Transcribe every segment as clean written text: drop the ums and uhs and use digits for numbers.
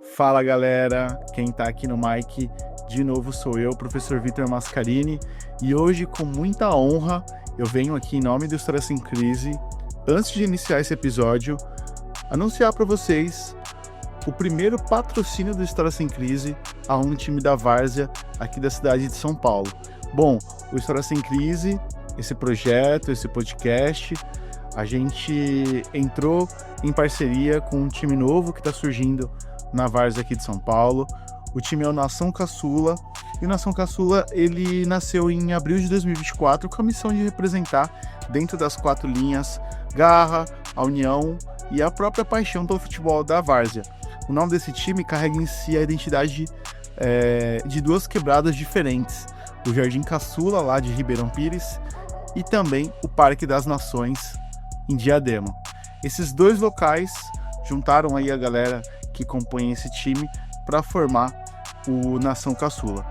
Fala galera, quem tá aqui no mic de novo sou eu, professor Vitor Mascarini, e hoje com muita honra eu venho aqui em nome do História Sem Crise, antes de iniciar esse episódio, anunciar para vocês o primeiro patrocínio do História Sem Crise a um time da várzea aqui da cidade de São Paulo. Bom, o História Sem Crise, esse projeto, esse podcast, a gente entrou em parceria com um time novo que está surgindo na várzea aqui de São Paulo. O time é o Nação Caçula, e o Nação Caçula ele nasceu em abril de 2024 com a missão de representar, dentro das 4 linhas, garra, a união e a própria paixão pelo futebol da várzea. O nome desse time carrega em si a identidade de 2 quebradas diferentes, o Jardim Caçula, lá de Ribeirão Pires, e também o Parque das Nações, em Diadema. Esses 2 locais juntaram aí a galera que compõe esse time para formar o Nação Caçula.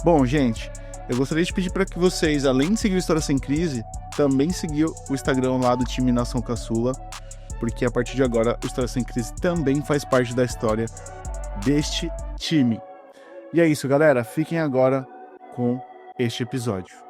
Bom, gente, eu gostaria de pedir para que vocês, além de seguir o História Sem Crise, também seguir o Instagram lá do time Nação Caçula, porque a partir de agora o História Sem Crise também faz parte da história deste time. E é isso, galera. Fiquem agora com este episódio.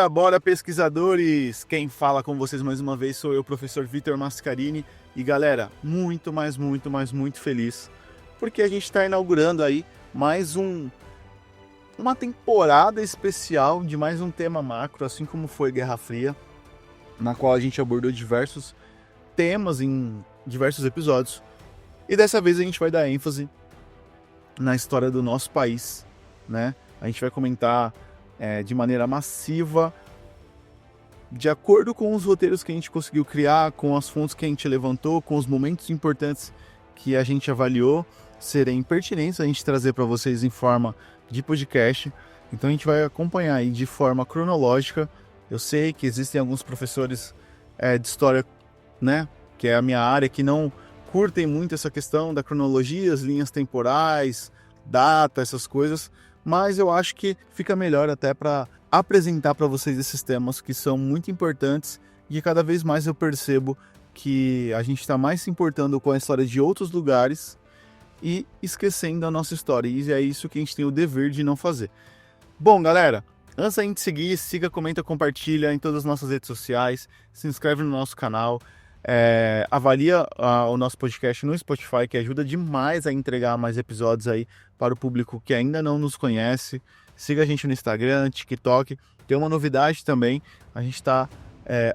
Bora, pesquisadores! Quem fala com vocês mais uma vez sou eu, professor Vitor Mascarini. E galera, muito feliz, porque a gente está inaugurando aí mais uma temporada especial de mais um tema macro, assim como foi Guerra Fria, na qual a gente abordou diversos temas em diversos episódios. E dessa vez a gente vai dar ênfase na história do nosso país, né? A gente vai comentar de maneira massiva, de acordo com os roteiros que a gente conseguiu criar, com as fontes que a gente levantou, com os momentos importantes que a gente avaliou serem pertinentes a gente trazer para vocês em forma de podcast. Então a gente vai acompanhar aí de forma cronológica. Eu sei que existem alguns professores de história, né, que é a minha área, que não curtem muito essa questão da cronologia, as linhas temporais, data, essas coisas, mas eu acho que fica melhor até para apresentar para vocês esses temas que são muito importantes e cada vez mais eu percebo que a gente está mais se importando com a história de outros lugares e esquecendo a nossa história, e é isso que a gente tem o dever de não fazer. Bom, galera, antes da gente seguir, siga, comenta, compartilha em todas as nossas redes sociais, se inscreve no nosso canal, avalia o nosso podcast no Spotify, que ajuda demais a entregar mais episódios aí para o público que ainda não nos conhece. Siga a gente no Instagram, TikTok. Tem uma novidade também, a gente está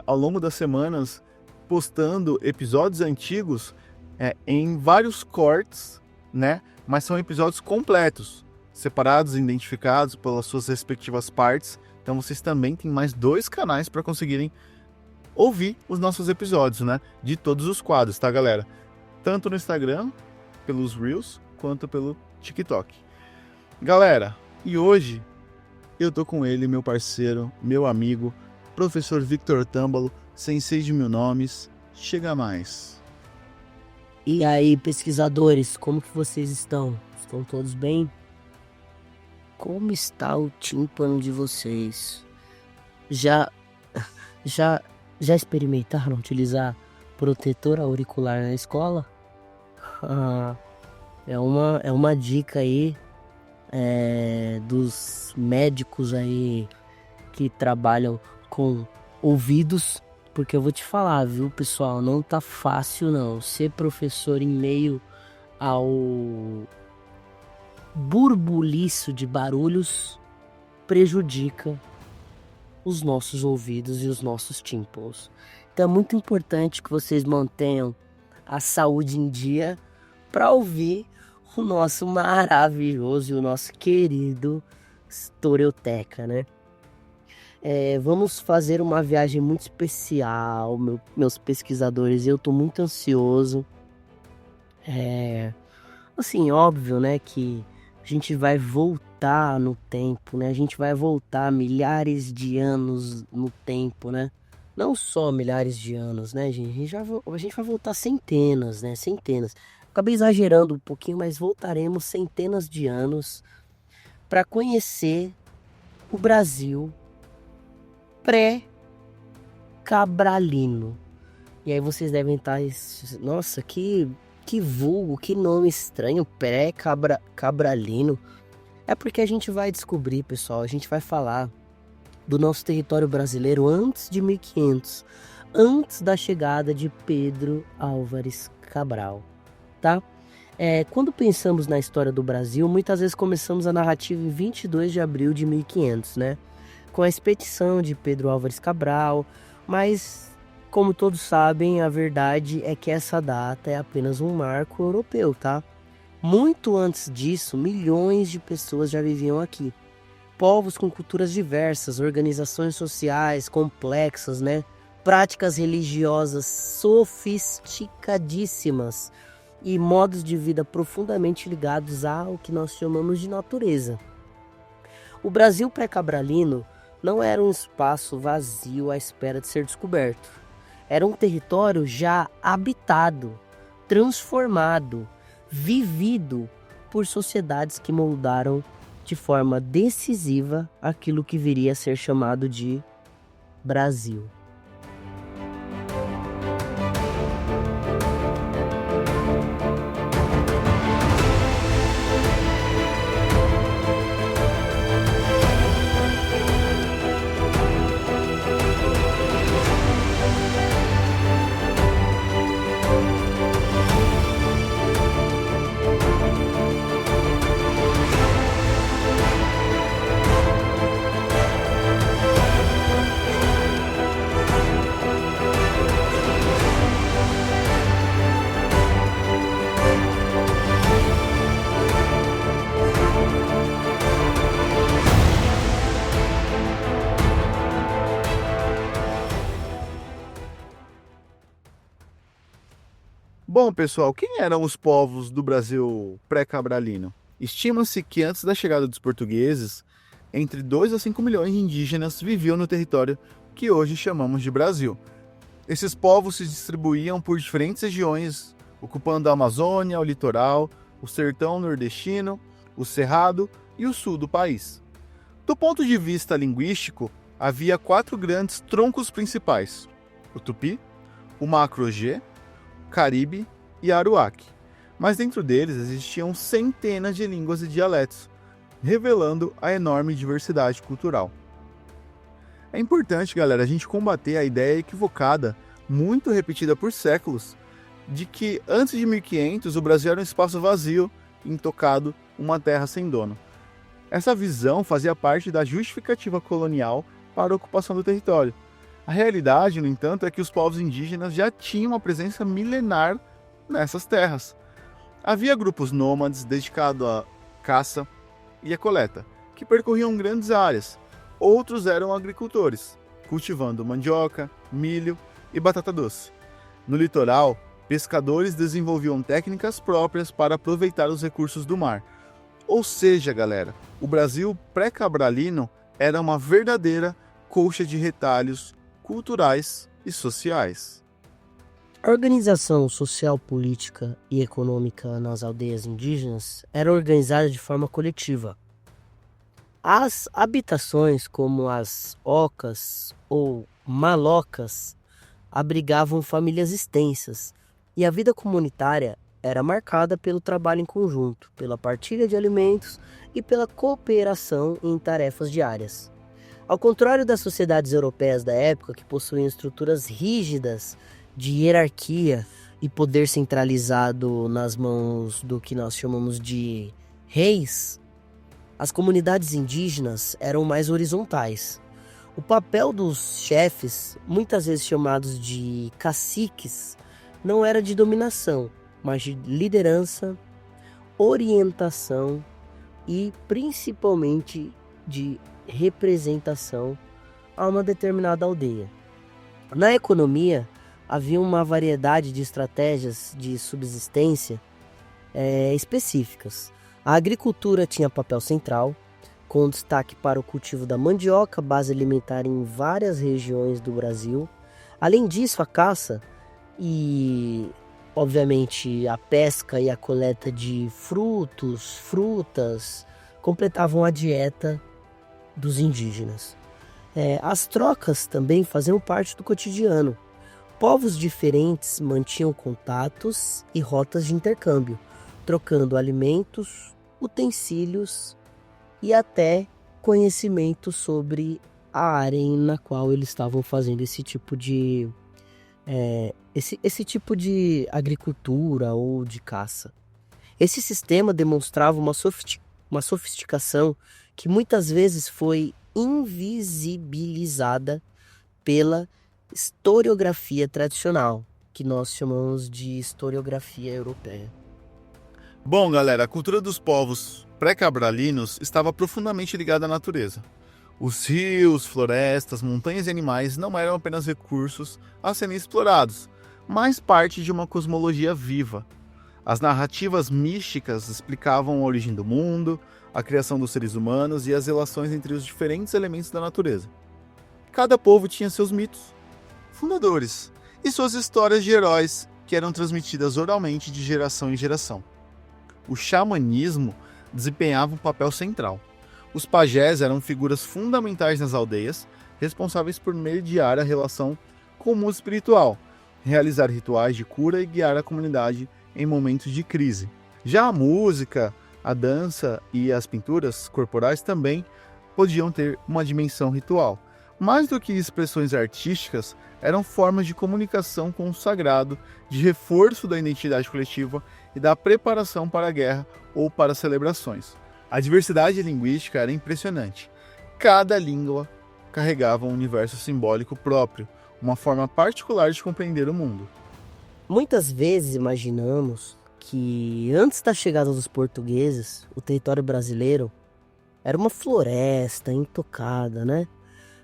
ao longo das semanas postando episódios antigos em vários cortes, né? Mas são episódios completos, separados, identificados pelas suas respectivas partes. Então vocês também têm mais 2 canais para conseguirem ouvir os nossos episódios, né? De todos os quadros, tá, galera? Tanto no Instagram, pelos Reels, quanto pelo TikTok. Galera, e hoje eu tô com ele, meu parceiro, meu amigo, professor Victor Tâmbalo, sensei de 1000 nomes. Chega mais. E aí, pesquisadores, como que vocês estão? Estão todos bem? Como está o tímpano de vocês? Já experimentaram utilizar protetor auricular na escola? É uma dica aí dos médicos aí que trabalham com ouvidos, porque eu vou te falar, viu, pessoal, não tá fácil não. Ser professor em meio ao burbuliço de barulhos prejudica os nossos ouvidos e os nossos tímpanos. Então é muito importante que vocês mantenham a saúde em dia para ouvir o nosso maravilhoso e o nosso querido Historioteca, né? Vamos fazer uma viagem muito especial, meus pesquisadores. Eu estou muito ansioso. Assim, óbvio, né, que a gente vai voltar no tempo, né? A gente vai voltar milhares de anos no tempo, né? Não só milhares de anos, né, gente? A gente vai voltar centenas, né? Centenas. Acabei exagerando um pouquinho, mas voltaremos centenas de anos para conhecer o Brasil pré-cabralino. E aí vocês devem estar... Nossa, que vulgo, que nome estranho, pré-cabralino. É porque a gente vai descobrir, pessoal, a gente vai falar do nosso território brasileiro antes de 1500, antes da chegada de Pedro Álvares Cabral, tá? Quando pensamos na história do Brasil, muitas vezes começamos a narrativa em 22 de abril de 1500, né? Com a expedição de Pedro Álvares Cabral, mas, como todos sabem, a verdade é que essa data é apenas um marco europeu, tá? Muito antes disso, milhões de pessoas já viviam aqui. Povos com culturas diversas, organizações sociais complexas, né? Práticas religiosas sofisticadíssimas e modos de vida profundamente ligados ao que nós chamamos de natureza. O Brasil pré-cabralino não era um espaço vazio à espera de ser descoberto. Era um território já habitado, transformado, vivido por sociedades que moldaram de forma decisiva aquilo que viria a ser chamado de Brasil. Bom, pessoal, quem eram os povos do Brasil pré-cabralino? Estima-se que antes da chegada dos portugueses, entre 2 a 5 milhões de indígenas viviam no território que hoje chamamos de Brasil. Esses povos se distribuíam por diferentes regiões, ocupando a Amazônia, o litoral, o sertão nordestino, o cerrado e o sul do país. Do ponto de vista linguístico, havia 4 grandes troncos principais: o Tupi, o Macro-G, Caribe e Aruac, mas dentro deles existiam centenas de línguas e dialetos, revelando a enorme diversidade cultural. É importante, galera, a gente combater a ideia equivocada, muito repetida por séculos, de que antes de 1500 o Brasil era um espaço vazio, intocado, uma terra sem dono. Essa visão fazia parte da justificativa colonial para a ocupação do território. A realidade, no entanto, é que os povos indígenas já tinham uma presença milenar nessas terras. Havia grupos nômades dedicados à caça e à coleta, que percorriam grandes áreas. Outros eram agricultores, cultivando mandioca, milho e batata doce. No litoral, pescadores desenvolviam técnicas próprias para aproveitar os recursos do mar. Ou seja, galera, o Brasil pré-cabralino era uma verdadeira colcha de retalhos culturais e sociais. A organização social, política e econômica nas aldeias indígenas era organizada de forma coletiva. As habitações, como as ocas ou malocas, abrigavam famílias extensas, e a vida comunitária era marcada pelo trabalho em conjunto, pela partilha de alimentos e pela cooperação em tarefas diárias. Ao contrário das sociedades europeias da época, que possuíam estruturas rígidas de hierarquia e poder centralizado nas mãos do que nós chamamos de reis, as comunidades indígenas eram mais horizontais. O papel dos chefes, muitas vezes chamados de caciques, não era de dominação, mas de liderança, orientação e principalmente de representação a uma determinada aldeia. Na economia, havia uma variedade de estratégias de subsistência específicas. A agricultura tinha papel central, com destaque para o cultivo da mandioca, base alimentar em várias regiões do Brasil. Além disso, a caça e, obviamente, a pesca e a coleta de frutas, completavam a dieta dos indígenas. As trocas também faziam parte do cotidiano. Povos diferentes mantinham contatos e rotas de intercâmbio, trocando alimentos, utensílios e até conhecimento sobre a área na qual eles estavam fazendo esse tipo de agricultura ou de caça. Esse sistema demonstrava uma sofisticação que muitas vezes foi invisibilizada pela historiografia tradicional, que nós chamamos de historiografia europeia. Bom, galera, a cultura dos povos pré-cabralinos estava profundamente ligada à natureza. Os rios, florestas, montanhas e animais não eram apenas recursos a serem explorados, mas parte de uma cosmologia viva. As narrativas místicas explicavam a origem do mundo, a criação dos seres humanos e as relações entre os diferentes elementos da natureza. Cada povo tinha seus mitos, fundadores e suas histórias de heróis que eram transmitidas oralmente de geração em geração. O xamanismo desempenhava um papel central. Os pajés eram figuras fundamentais nas aldeias, responsáveis por mediar a relação com o mundo espiritual, realizar rituais de cura e guiar a comunidade em momentos de crise. Já a música, a dança e as pinturas corporais também podiam ter uma dimensão ritual. Mais do que expressões artísticas, eram formas de comunicação com o sagrado, de reforço da identidade coletiva e da preparação para a guerra ou para celebrações. A diversidade linguística era impressionante. Cada língua carregava um universo simbólico próprio, uma forma particular de compreender o mundo. Muitas vezes imaginamos que antes da chegada dos portugueses, o território brasileiro era uma floresta intocada, né?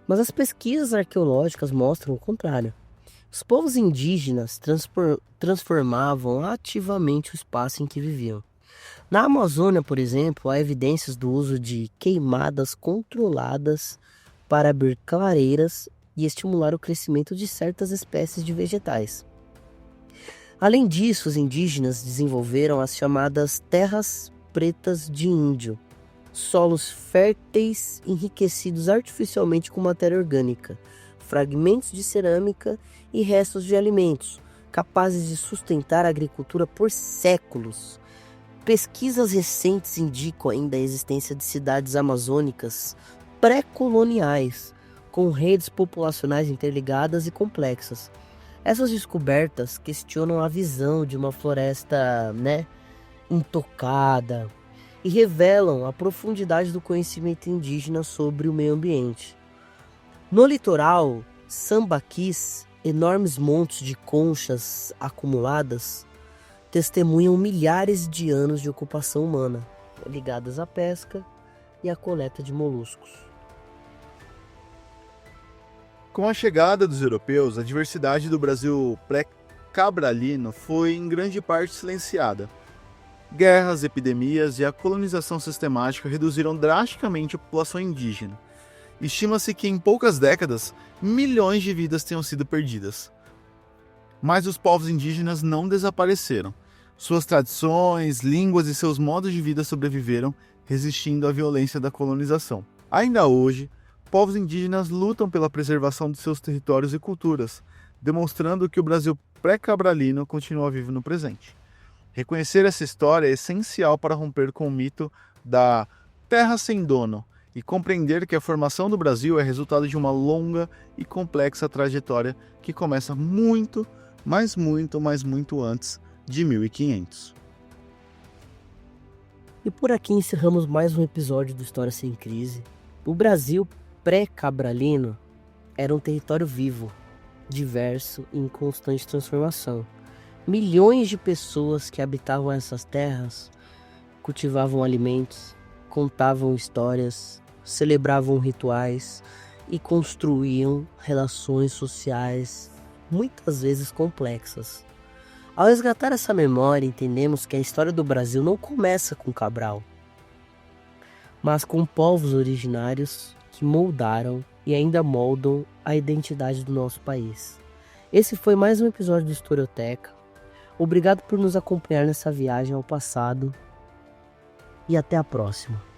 Mas as pesquisas arqueológicas mostram o contrário. Os povos indígenas transformavam ativamente o espaço em que viviam. Na Amazônia, por exemplo, há evidências do uso de queimadas controladas para abrir clareiras e estimular o crescimento de certas espécies de vegetais. Além disso, os indígenas desenvolveram as chamadas terras pretas de índio, solos férteis enriquecidos artificialmente com matéria orgânica, fragmentos de cerâmica e restos de alimentos, capazes de sustentar a agricultura por séculos. Pesquisas recentes indicam ainda a existência de cidades amazônicas pré-coloniais, com redes populacionais interligadas e complexas. Essas descobertas questionam a visão de uma floresta, intocada, e revelam a profundidade do conhecimento indígena sobre o meio ambiente. No litoral, sambaquis, enormes montes de conchas acumuladas, testemunham milhares de anos de ocupação humana, ligadas à pesca e à coleta de moluscos. Com a chegada dos europeus, a diversidade do Brasil pré-cabralino foi em grande parte silenciada. Guerras, epidemias e a colonização sistemática reduziram drasticamente a população indígena. Estima-se que em poucas décadas, milhões de vidas tenham sido perdidas. Mas os povos indígenas não desapareceram. Suas tradições, línguas e seus modos de vida sobreviveram, resistindo à violência da colonização. Ainda hoje, povos indígenas lutam pela preservação de seus territórios e culturas, demonstrando que o Brasil pré-cabralino continua vivo no presente. Reconhecer essa história é essencial para romper com o mito da terra sem dono e compreender que a formação do Brasil é resultado de uma longa e complexa trajetória que começa muito antes de 1500. E por aqui encerramos mais um episódio do História Sem Crise. O Brasil pré-cabralino era um território vivo, diverso e em constante transformação. Milhões de pessoas que habitavam essas terras cultivavam alimentos, contavam histórias, celebravam rituais e construíam relações sociais muitas vezes complexas. Ao resgatar essa memória, entendemos que a história do Brasil não começa com Cabral, mas com povos originários que moldaram e ainda moldam a identidade do nosso país. Esse foi mais um episódio do Historioteca. Obrigado por nos acompanhar nessa viagem ao passado e até a próxima.